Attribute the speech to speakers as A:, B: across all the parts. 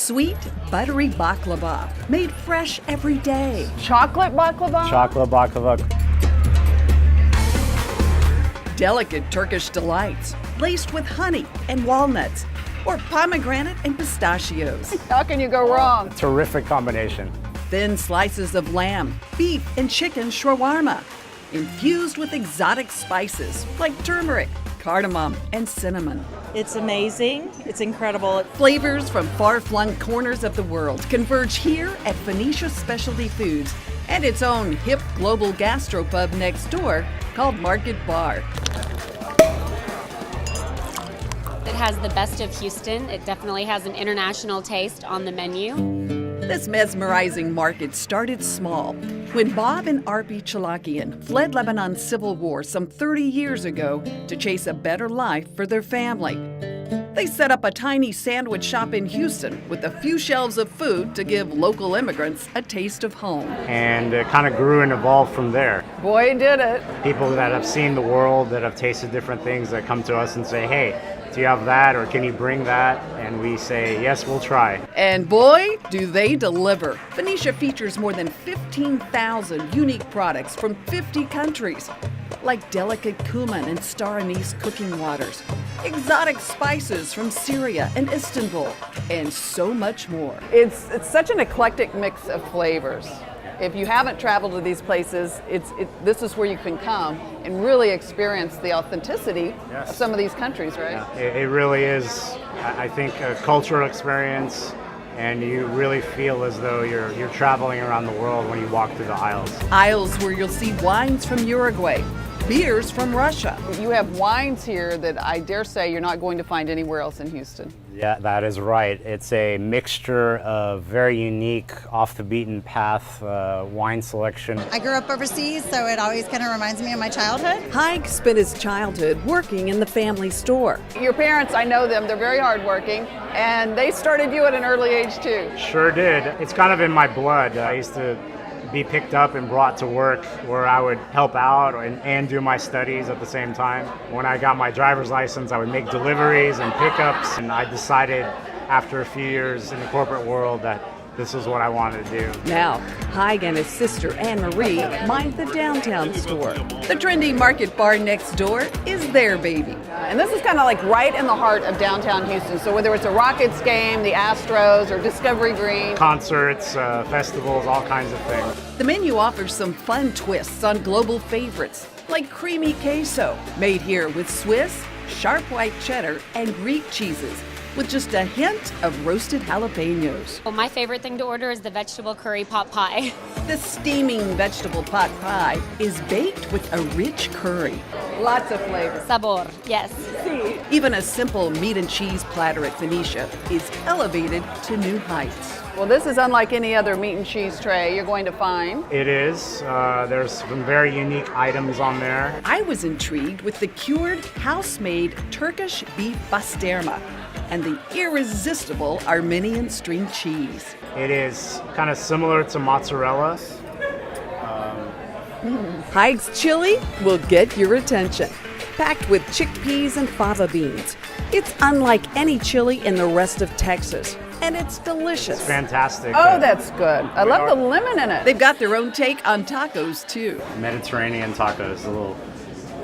A: Sweet, buttery baklava, made fresh every day.
B: Chocolate baklava?
C: Chocolate baklava.
A: Delicate Turkish delights, laced with honey and walnuts, or pomegranate and pistachios.
B: How can you go wrong?
C: Terrific combination.
A: Thin slices of lamb, beef, and chicken shawarma, infused with exotic spices like turmeric, cardamom, and cinnamon.
D: It's amazing. It's incredible.
A: Flavors from far-flung corners of the world converge here at Phoenicia Specialty Foods and its own hip global gastropub next door called Market Bar.
E: It has the best of Houston. It definitely has an international taste on the menu.
A: This mesmerizing market started small when Bob and Arpi Chalakian fled Lebanon's civil war some 30 years ago to chase a better life for their family. They set up a tiny sandwich shop in Houston with a few shelves of food to give local immigrants a taste of home.
C: And it kind of grew and evolved from there.
B: Boy, did it.
C: People that have seen the world, that have tasted different things, that come to us and say, hey, do you have that, or can you bring that? And we say, yes, we'll try.
A: And boy, do they deliver. Phoenicia features more than 15,000 unique products from 50 countries, like delicate cumin and star anise cooking waters, exotic spices from Syria and Istanbul, and so much more.
B: It's such an eclectic mix of flavors. If you haven't traveled to these places, this is where you can come and really experience the authenticity of some of these countries, right?
C: Yeah, it really is, I think, a cultural experience, and you really feel as though you're traveling around the world when you walk through the aisles.
A: Aisles where you'll see wines from Uruguay, beers from Russia.
B: You have wines here that I dare say you're not going to find anywhere else in Houston.
C: Yeah, that is right. It's a mixture of very unique, off the beaten path wine selection.
F: I grew up overseas, so it always kind of reminds me of my childhood.
A: Haig spent his childhood working in the family store.
B: Your parents, I know them, they're very hardworking, and they started you at an early age too.
C: Sure did. It's kind of in my blood. I used to be picked up and brought to work where I would help out and do my studies at the same time. When I got my driver's license, I would make deliveries and pickups, and I decided after a few years in the corporate world that this is what I wanted to do.
A: Now, Haig and his sister Anne-Marie mind the downtown store. The trendy Market Bar next door is their baby.
B: And this is kind of like right in the heart of downtown Houston. So whether it's a Rockets game, the Astros, or Discovery Green.
C: Concerts, festivals, all kinds of things.
A: The menu offers some fun twists on global favorites, like creamy queso, made here with Swiss, sharp white cheddar, and Greek cheeses, with just a hint of roasted jalapenos.
E: Well, my favorite thing to order is the vegetable curry pot pie.
A: The steaming vegetable pot pie is baked with a rich curry.
B: Lots of flavor.
E: Sabor, yes.
A: Even a simple meat and cheese platter at Phoenicia is elevated to new heights.
B: Well, this is unlike any other meat and cheese tray you're going to find.
C: It is. There's some very unique items on there.
A: I was intrigued with the cured, house-made Turkish beef pasterma and the irresistible Armenian string cheese.
C: It is kind of similar to mozzarella.
A: Haig's chili will get your attention. Packed with chickpeas and fava beans. It's unlike any chili in the rest of Texas, and it's delicious.
C: Fantastic.
B: Oh, that's good. I love the lemon in it.
A: They've got their own take on tacos, too.
C: Mediterranean tacos, a little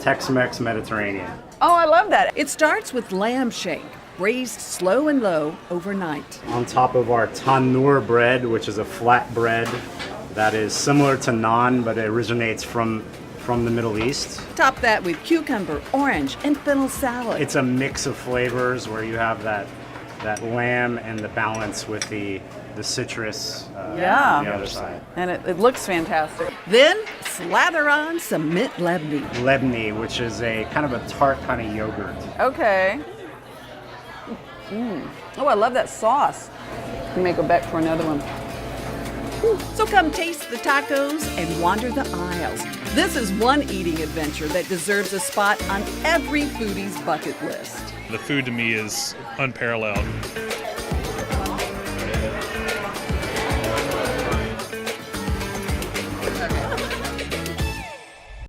C: Tex-Mex Mediterranean.
B: Oh, I love that.
A: It starts with lamb shank, braised slow and low overnight.
C: On top of our tandoor bread, which is a flat bread that is similar to naan, but it originates from the Middle East.
A: Top that with cucumber, orange, and fennel salad.
C: It's a mix of flavors where you have that lamb and the balance with the citrus on the other side.
B: And it looks fantastic.
A: Then slather on some mint lebni.
C: Lebni, which is a kind of a tart kind of yogurt.
B: Okay. Oh, I love that sauce. You may go back for another one.
A: So come taste the tacos and wander the aisles. This is one eating adventure that deserves a spot on every foodie's bucket list.
G: The food to me is unparalleled.